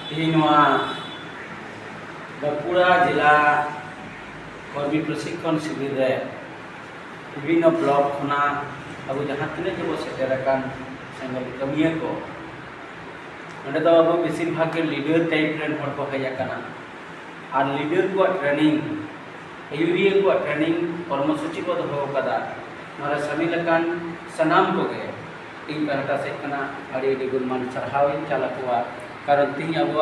तीनवा बांकुड़ा जिला कर्मी प्रशिक्षण शिविर रे विभिन्न ब्लॉक खना अब जहाँ तीन जो सेटरकान सेंगल कमिया को नडे दो अब बेसिर भाग के लीडर टाइप रेन हर को हया कना और लीडर को ट्रेनिंग यूरिया को ट्रेनिंग कर्मसूची को दो कदा नरे समीलकान सनाम को गए इन पहटा से कना अड़ी गुणमान सरहाव चालकुआ कारण तीन अब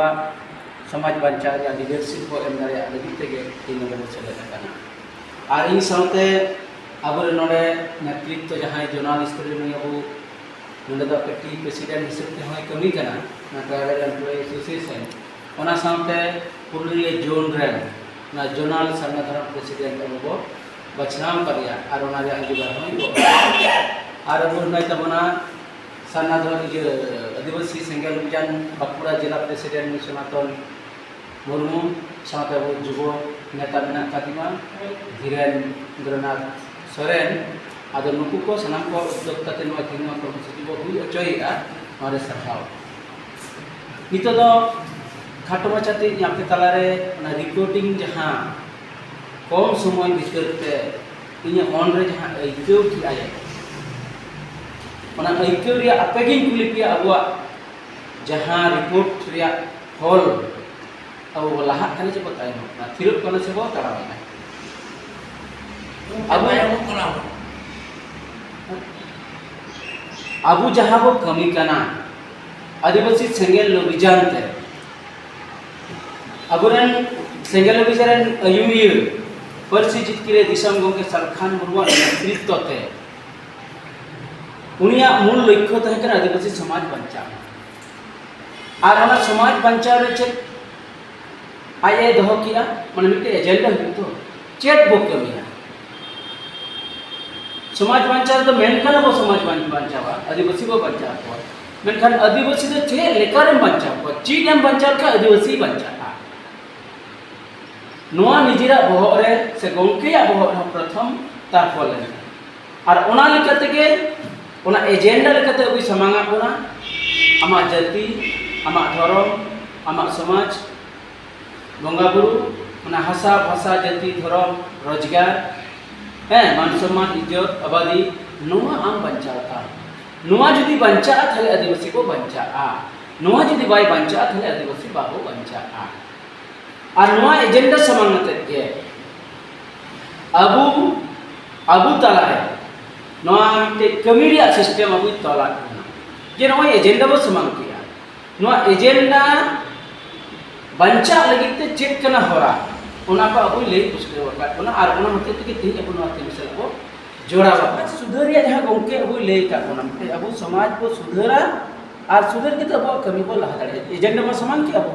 समाज बंचा या लीडरशिप को एम दारे लगी तेगे तीन नंबर सेलेद कना और इन साथे अब नोडे नेतृत्व जहां जोनल स्तर में अब नोडे दो पेटी प्रेसिडेंट हिसाब ते होय कमी कना ना ट्राइबल एम्प्लॉय एसोसिएशन ओना साथे पुरुलिया जोन रे ना जोनल संगठन प्रेसिडेंट अब बचनाम करिया और ओना रे अधिकार होय और अब नै तबना सनातन आदिवासी सेंगल अभियान बांकुड़ा जिला प्रेसिडेंट सनातन मुर्मू साथे अब जुब नेता मेना कातिमा धीरेन्द्रनाथ सोरेन आदो नुकु को सनाम को उद्योग ताते नो तीन कर्मसूची को हुई अचोयआ मारे सरहाव नितो दो खाटो माचाते यापे तलारे ना रिपोर्टिंग जहां कम समय भीतर ते इने ऑन रे जहां आइकौ की आए ओना आइकौ रे आपेगी कुलिपिया अबवा जहां रिपोर्ट रे हॉल अब लहा खाने से बताए ना फिर कोने से वो तड़ा है अब जहां वो कमी कना आदिवासी सेंगल अभियान ते अबुरन सेंगल अभियान अयुमिय परसी जितकिरे दिसम गोंके सरखान मुर्मू नेतृत्व ते उनिया मूल लक्ष्य तहे कना आदिवासी समाज बंचा और ओना समाज बंचा रे चे आये दहो किया माने मिटे एजेंडा तो चेक बुक कमिया समाज बंचा तो मेन कना वो समाज बंचावा आदिवासी को बंचा को मेनखान आदिवासी तो चे लेकारे बंचा को चीज एम बंचा का आदिवासी बंचा नोआ निजिरा बहर रे से गोंकेया बहर प्रथम तारफल और ओना लेकाते के ओना एजेंडा लेकाते अबी समांगा कोना आमा जाति आमा धर्म आमा समाज बंगा बुरु ओना हासा भाषा जाति धर्म रोजगार मान सम्मान इज्जत आबादी नोआ आम बंचाता नोआ जदि बंचा थाले आदिवासी को बंचा नोआ जदि बाय बंचा थाले आदिवासी बाबू बंचा और नोआ एजेंडा समानते के अबु तला है नोआ मिटे कमिरिया सिस्टम अबु तला जे नोआ एजेंडा बो समान किया नोआ एजेंडा बंचा लगिते चेक कना होरा ओना को अबु ले पुष्के वका ओना और ओना होते के ती अबु नोआ के मिसल को जोड़ा वका सुधरिया जहां गोंके अबु ले का ओना मिटे अबु समाज को सुधरा और सुधर के तो अबु कमी को लहा दाड़े एजेंडा में समान के अबु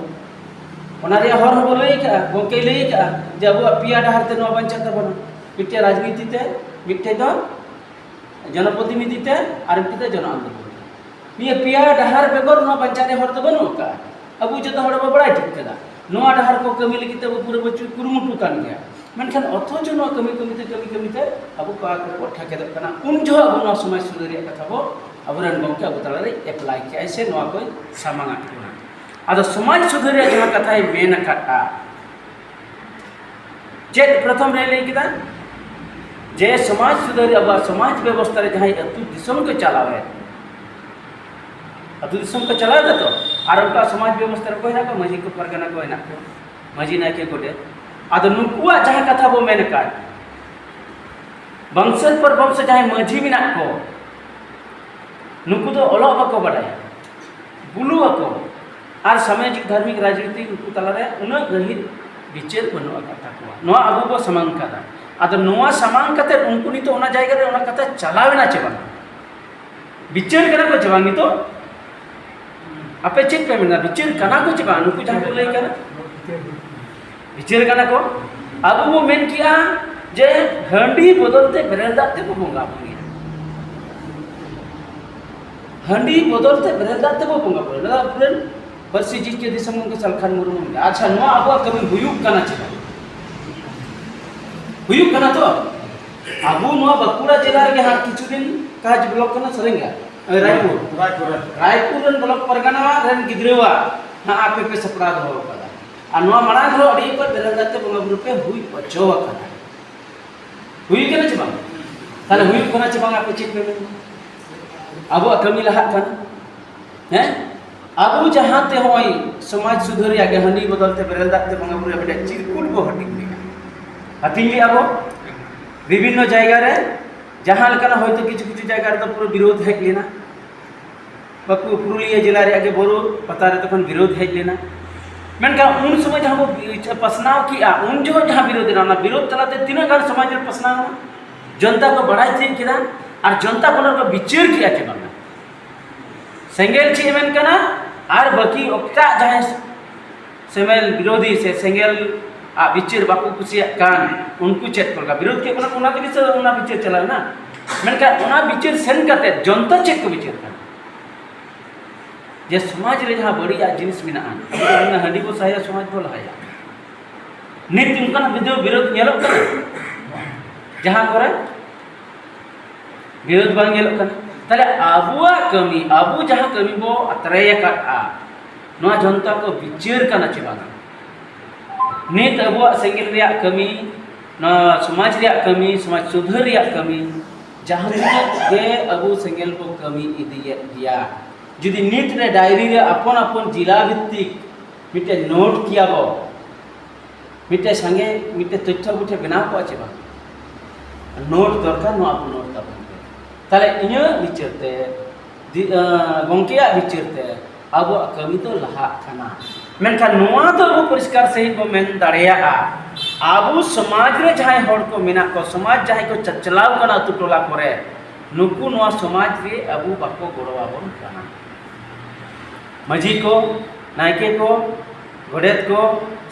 ओना रे हर हो ले का गोंके ले का जब अबु पिया डहर ते नो बंचा तबन मिटे राजनीति ते मिटे दो जनप्रतिनिधि ते और मिटे जन आंदोलन ये पिया डहर बेगर नो बंचा रे हर तो बनु का अबु जतो हड़ बड़ा ठीक कदा नोआ डहर को कमी लगी तब पूरे बच्चों कुरुमुटु कान गया मेनखान अथच नो कमी ते अब का को ठके द कना उन जो अब नो समय सुधरिया कथा बो अबरन गोंके अब तला रे अप्लाई के ऐसे नो को सामांगा कोना आदो समाज सुधरिया जहां कथा मेन कटा जे प्रथम रे ले किदा जे समाज सुधरिया अब समाज व्यवस्था रे जहां अतु दिसम के चलावे अतु दिसम को चलावे तो और उनका समाज व्यवस्था रे कोई ना को मजी को परगना कोई ना को मजी ना के कोटे आदो नुकुआ जहां कथा बो मेन का वंश पर वंश जहां मजी मिना को नुकु तो ओलो बको बडाय बुलु अको और सामाजिक धार्मिक राजनीतिक नुकु तला रे उना गहिर विचार बनो कथा को नोआ अबु बो समान कदा आदो नोआ समान कते उनको नि तो ओना जायगा रे ओना कथा चलावे ना चेबा विचार करा को चेबा नि तो आपे चेक पे मिना विचार कना को चेबा नुकु जहां को लई करा विचार कना को अब वो मेन किया जे हंडी बदलते बेरेदाते को बोंगा बुनी हंडी बदलते बेरेदाते को बोंगा बुनी ना पुरन परसी जी के दिसम के सलखान मुर्मू अच्छा नो अब कमी हुयुक कना चेबा हुयुक कना तो अब नो बांकुड़ा जिला रे हां किछु दिन काज ब्लॉक कना सरेंगा रायपुर ब्लॉक परगना रेन गिद्रेवा हाँ आपे पे सपड़ा दो कदा और नवा मरांग हो अड़ी पर बेरल दाते बंगा बुरु पे हुई पचो कदा हुई के ना चबा ताले हुई कना चबा आपे चेक पे अब कमी लहा कन हैं अब जहां ते होई समाज सुधरिया के हंडी बदलते बेरल दाते बंगा बुरु बेटा चिरकुट को हटिंग लिया हटिंग लिया अब विभिन्न जायगा रे जहां लकना होयतो किछु जायगा रे तो पूरा विरोध है लेना बाकू पुरुलिया जिला रे आगे बोरो पता रे तखन विरोध है लेना मेनका उन समय जहां पसनाव किया उन जो जहां विरोध ना विरोध तलाते तीन गान समाज रे पसनाव जनता को बढ़ाई थी किदा और जनता को विचार किया के बना सेंगेल ची मेनकना और बाकी ओक्ता जहां सेमेल विरोधी से सेंगेल आ विचार बाकू कुसिया कान उनको चेक करगा विरोध के उना तक से उना विचार चला ना मेनका उना विचार सेन करते जनता चेक को विचार कर जे समाज रे जहां बढ़िया जिनिस मिना आ हंडी को सहाया समाज को लहाया नित उनका विरोध नेलो कना जहां करे विरोध बांग नेलो कना ताले अबुआ कमी अबु जहां कमी बो अतरेया का आ नवा जनता को विचार कना चिबाना नित अबुआ सेंगेल रिया कमी न समाज रिया कमी समाज सुधर रिया कमी जहां के अबु सेंगेल को कमी इदिया जुदी नित रे डायरी रे अपन अपन जिला भित्तिक मिटे नोट किया बो मिटे संगे मिटे तथ्य गुठे बनाव को आछे बा नोट दरकार नो अपन नोट तब ताले इन्या विचारते गंकेया विचारते अब कमी तो लहा खाना मेनखान नोआ तो अब परिष्कार सही को मेन दाड़ेया अब समाज रे जहां हड़ को मेना को समाज जहां को चचलाव कना तु टोला करे नुकु नोआ समाज रे अब बाको गोड़ो आबन कना मजी को नायके को गोडेत को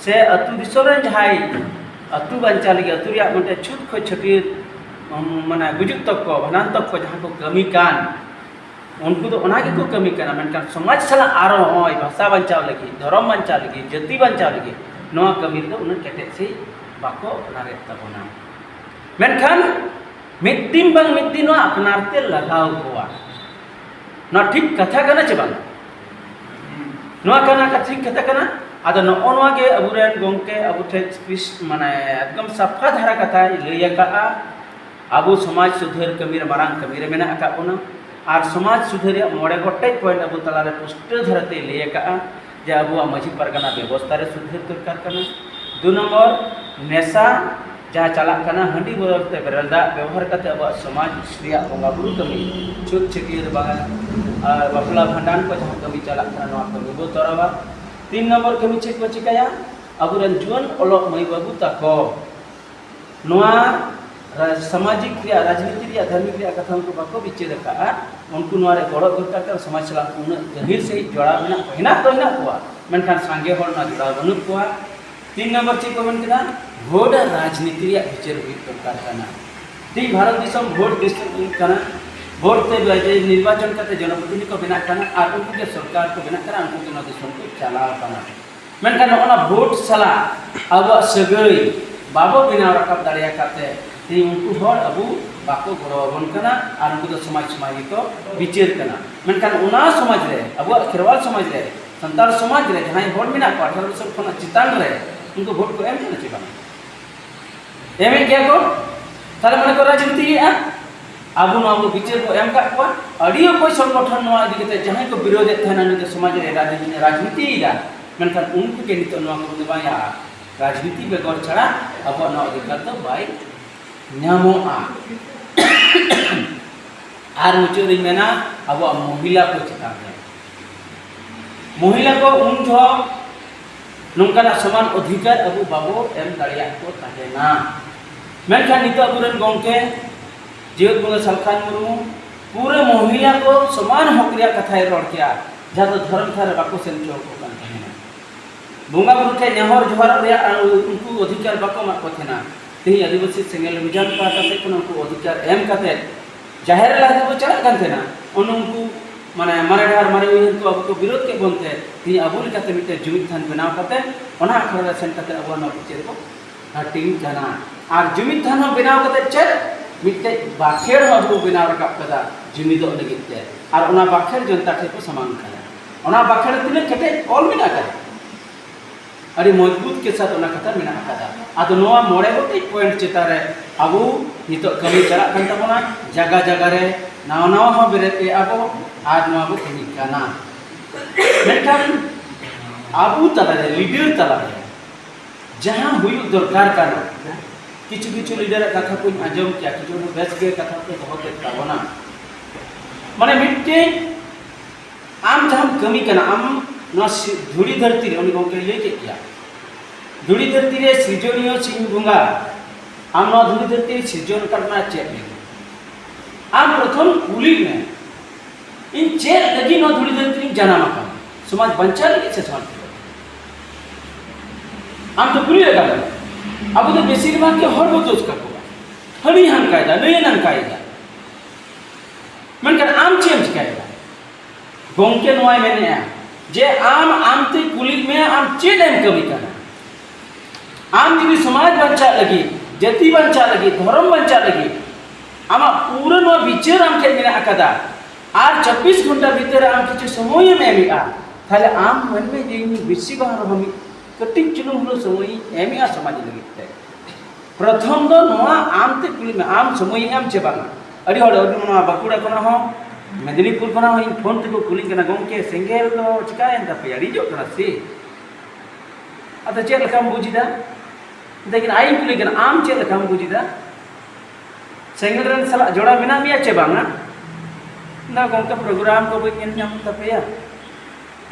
से अतु दिसों रे जहां अतु बंचा लगी अतु रिया मते छुट खो छकी माने गुजुक तक को भनान तक को जहां को कमी कान उनको तो ओना के को कमी काना मेनकान समाज सला आरो होय भाषा बंचाव लगी धर्म बंचाव लगी जाति बंचाव लगी नोआ कमी तो उन केटे से बाको अपनारे तबना मेनखान मिट्टिम बंग मिट्टी नो अपनारते लगाव कोआ ना ठीक कथा कना चे बांग नोआ कना का ठीक कथा कना आदो नोआ के अबुरेन गोंके अबुठे स्पीच माने एकदम सफा धारा कथा लैया का आबु समाज सुधर कमी रे मारांग कमी रे मेना का ओना और समाज सुधर मोड़े गोटे पॉइंट अब तलारे पुष्ट धरते लैया का जे अबुआ मझी परगना व्यवस्था रे सुधर दरकार कना दो नंबर नेशा जहाँ चला कना हंडी बदलते बेरलदा व्यवहार करते अब समाज रिया बंगा बुरु कमी छुट छकिर बफला भंडान को जहाँ कमी चला कना नोआ कमी बो तोरावा 3 नंबर कमी चेक को चिकाया अबुरन जुवन ओलो मई बाबू तको नोआ सामाजिक क्रिया राजनीति रिया धार्मिक रिया कथा उनको बाको विचार का उनको नोआ रे गड़ो दरकार कर समाज चला उन गहिर से जोड़ा बिना हिना तो हिना कोआ मेनखान सांगे हर ना जोड़ा बनु कोआ 3 नंबर चेक को मन केदा भोट राजनीति रिया विचार हुई दरकार कना ती भारत दिसम भोट डिस्ट्रिक्ट कना भोट ते निर्वाचन करते जनप्रतिनिधि को बिना कना और उनको के सरकार को बिना कना उनको के दिसम को चला कना मेनखान ओना भोट सला अब सगई बाबो बिना रकब दाड़िया करते ती उनको हर अबु बाको गड़बन कना और उनको तो समाज को विचार कना मेनखान ओना समाज रे अब खेरवाल समाज रे संताल समाज रे जहां हर बिना को 18 वर्ष खना चितान रे उनको वोट को एम करना चाहिए एम क्या को ताले माने को राजनीति आबु नो आबु विचार को एम का को अडियो कोई संगठन नो आदि के जहां को विरोध थाना नि समाज रे राजनीति दा मेनखान उनको के नितो नो को बाया राजनीति बेगर छड़ा अब नो अधिकार तो बाई न्यामो आर मुचो रे मेना अब महिला को चितान रे महिला को उन जो नोंकाना समान अधिकार अबु बाबो एम दाड़िया को ताहेना मेनखान नितो अबुरन गोंके जीवत बंगा सलखान मुर्मू पूरे महिला को समान हक रिया कथा रोड़ किया जहां तो धर्म थारे बाको सेन चो को कान ताहेना बंगा बुरु के नेहर जोहर रिया उनको अधिकार बाको मा को थेना ती आदिवासी सेंगेल विजान पाता से को उनको अधिकार एम कते जाहिर लागे को चला कान थेना उनको माने मारे ढार मारे को अब को विरोध के बनते ती अबुल कते मिटे जुमित थान बनाव कते ओना अखरा सेन कते अब न पिचर को हटिंग जाना और जुमित थान बनाव कते चेक मिटे बाखेर अबु बनाव रकब कदा जुमित लगित ते और ओना बाखेर जनता ठे को समान करा ओना बाखड़ा तिना केटे ऑल मेना का अरे मजबूत के साथ ओना कथा मेना का आदो नोआ मोड़े गोटे पॉइंट चितारे अब नितो कमी चला कन तबना जगह जगह रे नाव नाव हो बेरे अब आज नोआ बो कमी काना मेनखान अब तला रे लीडर तला रे जहां हुई दरकार काना किछु किछु लीडर कथा को आजम क्या किछु बेस के कथा को बहुत तावना माने मिट्टे आम जहां कमी काना आम न धुड़ी धरती रे उनी गोके ले के किया धुड़ी धरती रे सृजनीय सिंह बुंगा आम न धुड़ी धरती सृजन करना चाहिए आम प्रथम कुली में इन चेर लगी न धुड़ी धरती जाना मा समाज बंचा लगी से समाज आम तो कुली लगा अब तो बेसिर भाग के हर बोझ का को हड़ी हन कायदा नए नन कायदा मन कर आम चेम कायदा गोंके नोय मेने जे आम आमते कुली में आम चेड एम कमी करना आम जुदी समाज बंचा लगी जाति बंचा लगी धर्म बंचा लगी आमा पूरा नो विचार आम के मेना अकदा आर 24 घंटा भीतर आम किछु समय में एमिआ थाले आम मन में जे बेसी बार हम कटिंग चुनुम हलो समय एमिआ समाज लगी प्रथम दो नोआ आमते कुली में आम समय आम चेबांगा अड़ी हड़ अड़ी नोआ बाकुड़ा कोना हो मेदिनीपुर कोना हो इन फोन तको कुली कना गोंके सेंगेल दो चिकायन तपे अड़ी जो कना से अत चेल लकाम बुझिदा लेकिन आई कुली कना आम चेल लकाम बुझिदा सेंगेल रन सला जोड़ा बिना मिया चेबांगा ना गोंके प्रोग्राम को बइन नाम तपेया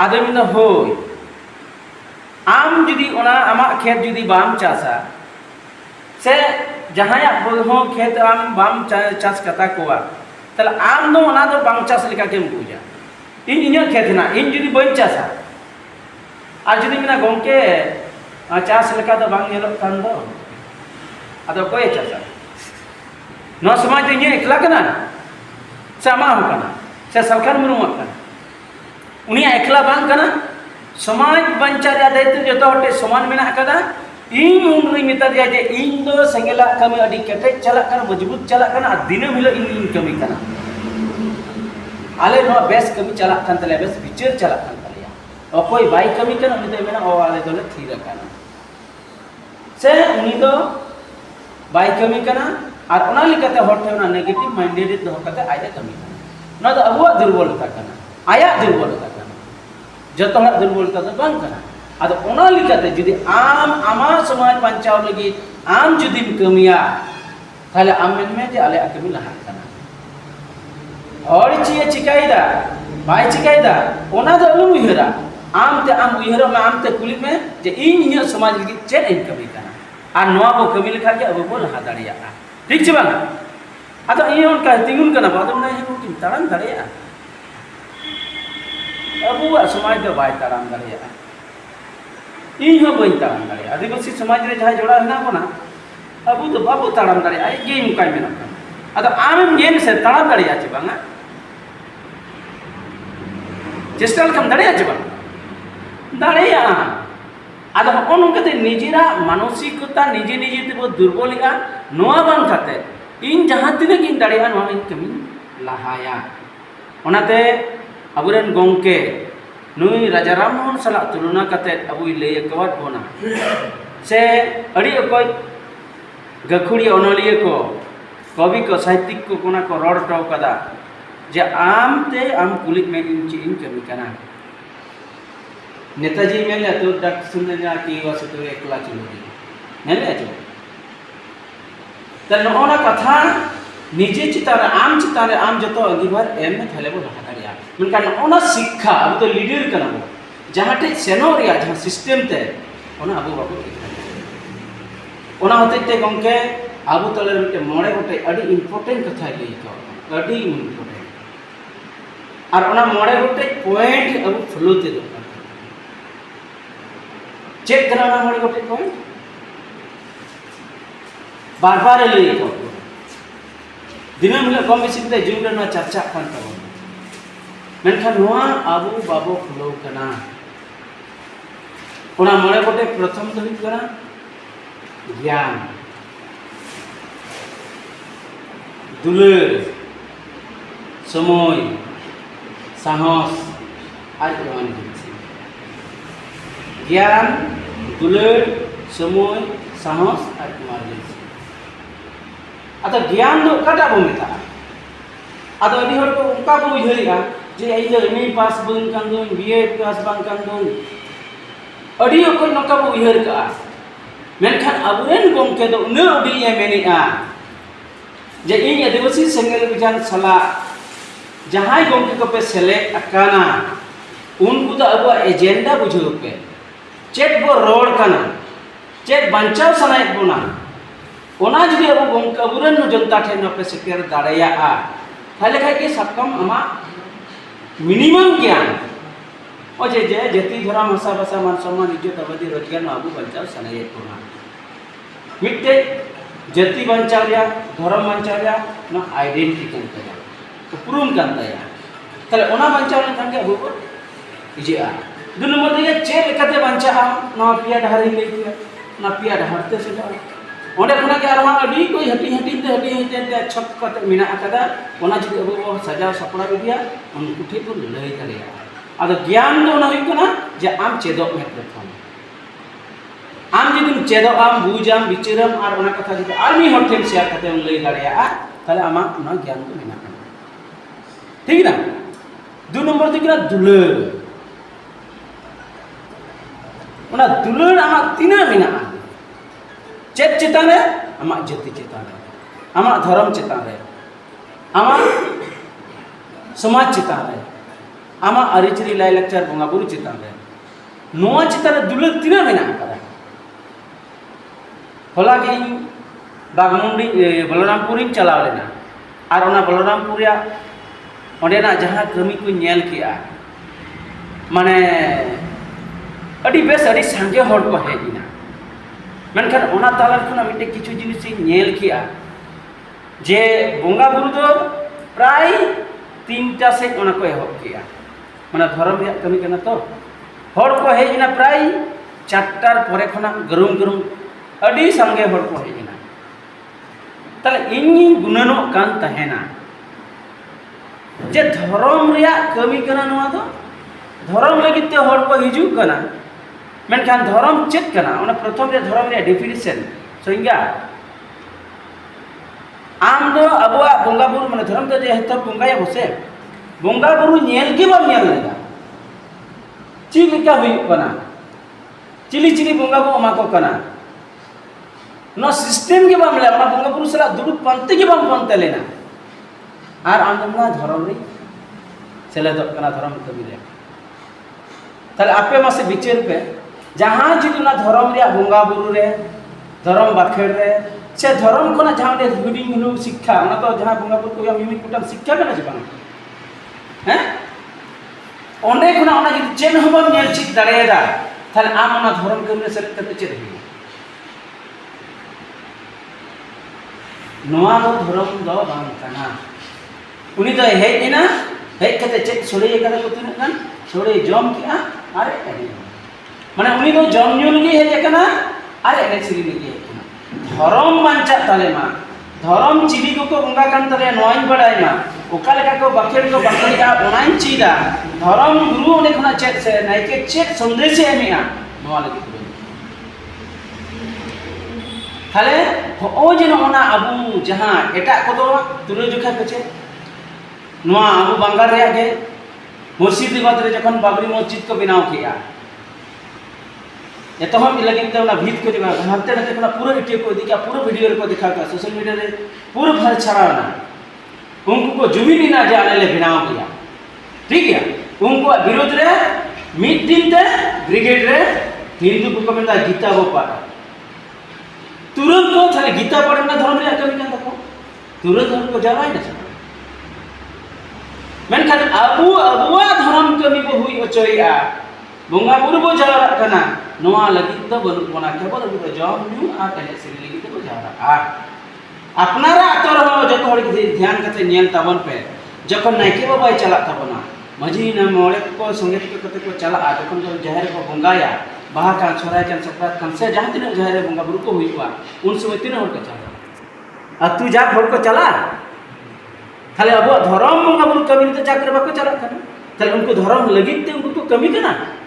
आदमी न होय आम जुदी ओना आमा खेत जुदी बाम चासा से जहाया हो खेत आम बाम चास कता कोआ तले आम दो ओना दो बाम चास लेका केम बुझा इन इन्या खेत ना इन जुदी बइन चासा आ जुदी मिना गोंके चास लेका दो बांग नेलो कान दो आदो कोय चासा नो समाज इन्या एकला कना sama kana se सरकार मुनु kana उनिया एकला बांग kana समाज बंचा रे दायित्व जतो हटे समान मेना कदा इन उन रे मिता दिया जे इन दो संगेला कमी अडी केटे चला kana मजबूत चला kana दिनम हिलो इन कमी kana आले नो बेस कमी चला कान तले बेस विचार चला कान तले अकोय बाई कमी kana उनि दो मेना ओ आले दोले थीरा kana से उनि दो बाई कमी kana और ओना लिकते हटे ओना नेगेटिव माइंडेड दो कते आया कमी ना तो अबुआ दुर्बलता kana आया दुर्बलता kana जतो हर दुर्बलता तो बांग kana आदो ओना लिकते जुदी आम आमा समाज बंचाव लगी आम जुदी कमिया ताले आम में जे आले कमी लहा kana और चिए चिकाइदा बाय चिकाइदा ओना दो अलु उहरा आम उहरा में आम ते कुली में जे इन इन्या समाज लगी चेन इन कमी kana आ नोआ बो कमी लिखा के अब बो लहा दाड़िया ठीक छे बांग आदो इन उनका तिंगुन kana बादम ना हे किन तारन दाड़िया अबुआ समाज दो बाय तारन दाड़िया इन हो बइन तारन दाड़िया आदिवासी समाज रे जहां जोड़ा हेना कोना अबु तो बाबू तारन दाड़िया आई गे मुकाय मेना आदो आमेम गेम से तारन दाड़िया छे बांगा चेष्टा लकम दाड़िया छे बांग दाड़िया आदो ओन कते निजेरा मानसिकता निजे निजे ते बो दुर्बलिगा नोआ बांग खाते इन जहां तिने किन दाड़िया नोआ इन कमी लाहाया ओनाते अबुरेन गोंके नुई राजा राम मोहन सला तुलना कते अबुई लय कवात बोना से अड़ी अकोय गखुड़ी ओनलिए को कवि को साहित्यिक को कोना को रोड टो कदा जे आम ते आम कुलिक में इन कमी कना नेताजी मेले तो डक सुनना की वासे तो एकला चलोगी नेले जो त नोना कथा निजे चितार आम जतो अगिबार एम में थले बो लहादारिया मनकान ओना शिक्षा अब तो लीडर कना बो जहां टे सेनो रिया जहां सिस्टम ते ओना अबो बाबू ओना होते ते गंके आबो तले मिटे मोड़े गोटे अडी इंपोर्टेंट कथा लई को अडी इंपोर्टेंट और ओना मोड़े गोटे पॉइंट अब फ्लो ते दो चेक कराना मोड़े गोटे पॉइंट बार बार लई को दिनम हिलो कम बेसी ते जीवन रे चर्चा कान तबो मेनखान नोआ आबो बाबो फ्लो कना ओना मोड़े गोटे प्रथम तो हुई कना ज्ञान दुलर समय साहस आज इमरजेंसी ज्ञान दुलर समय साहस और इमरजेंसी अतो ज्ञान दो काटा बो मेता अतो अडी हर को उनका को उयहरिया जे इन एमए पास बन कान दो बीए पास बन कान दो अडी को नका बो उयहर का मेनखान अबुरेन गोमके दो न अडी ए मेनेआ जे इन आदिवासी सेंगेल बिजान सला जहां गोमके को पे सेले अकाना उनको तो अब एजेंडा बुझो पे चेक बो रोड काना चेक बंचाव सनाय बोना ओना जुदी अब गोमके अबुरेन जनता ठे न पे सेकेर दाड़ाया थाले खाय के सबकम अमा मिनिमम ज्ञान ओजे जे जति धर्म भाषा भाषा मान सम्मान इज्जत अवधि रोजगार न अब बंचाव सनाय बोना मिटे जति बंचाव या धर्म बंचाव या न आइडेंटिटी कान तया उपरूम कान तया थाले ओना बंचाव लेखान के अब इजेआ दु नंबर दिगे चे लेकाते बंचा न पिया डहारी ले किया न पिया डहारते से ओंडे खना के आरमा अडी कोई हटी ते छक कते मिना आकादा ओना जुदी अब सजाव सपड़ा बिदिया उनको ठे को लय दाड़िया आदो ज्ञान दो ना हुई कना जे आम चेदो में प्रथम आम जुदी चेदो आम बुजाम बिचारम और ओना कथा जुदी आर्मी हर ठेम शेयर कते लय दाड़िया ताले आमा ओना ज्ञान को मिना ठीक ना दु नंबर दिगना दुलर ओना दुलर आमा तिना मिना चेत चेतान रे आमा जति चेतान रे आमा धर्म चेतान रे आमा समाज चेतान रे आमा अरिचरी लाय लेक्चर बंगा बुरु चेतान रे नोआ चेतान रे दुलर तिना मिना करा होला के बागमुंडी बलरामपुरी चलाव लेना और ओना बलरामपुरिया ओंडेना जहां कमी को नेल किया माने अडी बेस अडी सांगे हड़ को हेजिना मेनखान ओना ताला खना मिटे किछु जिनिस नेल किया जे बोंगा बुरु दो प्राय 3टा से ओना को एहब किया माने धर्म रे कमी कना तो हड़ को हेजिना प्राय 4टार परे खना गरुम अडी सांगे हड़ को हेजिना ताले इन्नी गुणनो कान तहेना जे धर्म रे कमी कना नवा दो धर्म लगित ते हड़ को हिजु कना मेनखान धर्म चेक कना ओना प्रथम रे धर्म रे डेफिनेशन संज्ञा आम दो अबुआ बोंगा बुरु माने धर्म तो जे हेत बोंगाया बसे बोंगा बुरु नेल के बम नेल लेगा ची लेका हुई कना चिली बोंगा बो अमा को कना नो सिस्टम के बम ले ओना बोंगा बुरु सला दुरु पंते के बम पंते लेना और आंदोलन धर्म रे सेले दो कना धर्म कबी रे ताले आपे मासे बिचार पे जहां जुदी ना धर्म रे बोंगा बुरु रे धर्म बाखेर रे से धर्म कोना जहां रे हुडिंग हुलु शिक्षा ना तो जहां बोंगा बुरु को मिमी कुटम शिक्षा कना जे बांग हैं ओंडे कोना ओना जुदी चेन होबम नेल चित दाड़ेदा ताले आम ओना धर्म कम रे सेले कते चेद हुई नोआ दो धर्म दो बांग कना उनी तो हेजना हेज कते चेक सोड़े कदा को तिना कान सोड़े जम किया अरे एने माने उनी तो जम न्यू लगी हेज कना अरे एने सिरी लगी हेजना धर्म बांचा ताले मा धर्म चिली को बंगा कान तले नोइन बडाय मा ओका लेका को बखेड़ को बखेड़ा ओनाइन चीदा धर्म गुरु ओने खना चेक से नाइके चेक संदेश एमिया नोआ लगी थाले हो जे नोना अबु जहां एटा को दो तुले जोखा कचे नोआ अबु बंगाल रे आगे मुर्शिदाबाद रे जखन बाबरी मस्जिद को बनाव किया एतो हम लगिन ते ओना भीत को जगह हरते नते कोना पूरा वीडियो को दिखा पूरा वीडियो रे को दिखा का सोशल मीडिया रे पूरा भर छराना उनको को जमीन ना जाने ले बनाव किया ठीक है उनको विरोध रे मीट दिन ते ब्रिगेड रे हिंदू को मेंदा गीता को पारा तुरंत को थाले गीता पढ़ना धर्म रे कमी कान तको तुरंत धर्म को जावाय ना मेनखान अबुआ धर्म कमी को हुई अचोया बोंगा बुरु बो जावरा कना नोआ लगी तो बनु बना केवल अबु जम न्यू आ कने सिरी लगी तो जावरा अपनारा अतर हो जतो हड़ ध्यान कते नेल ताबन पे जखन नाइके बाबा चला ताबना मजी न मोळे को संगीत को कते को चला जखन जो जहर को बोंगाया बाहा का छोराय चन सकरात कन से जहां तिन जहर बोंगा बुरु को हुईवा उन समय तिन हड़ को चला आ तू जा हड़ को चला थाले अब धर्म बोंगा बुरु कमी तो जाकर बाको चला कना थाले उनको धर्म लगित ते उनको ᱠᱟᱹᱢᱤ ᱠᱟᱱᱟ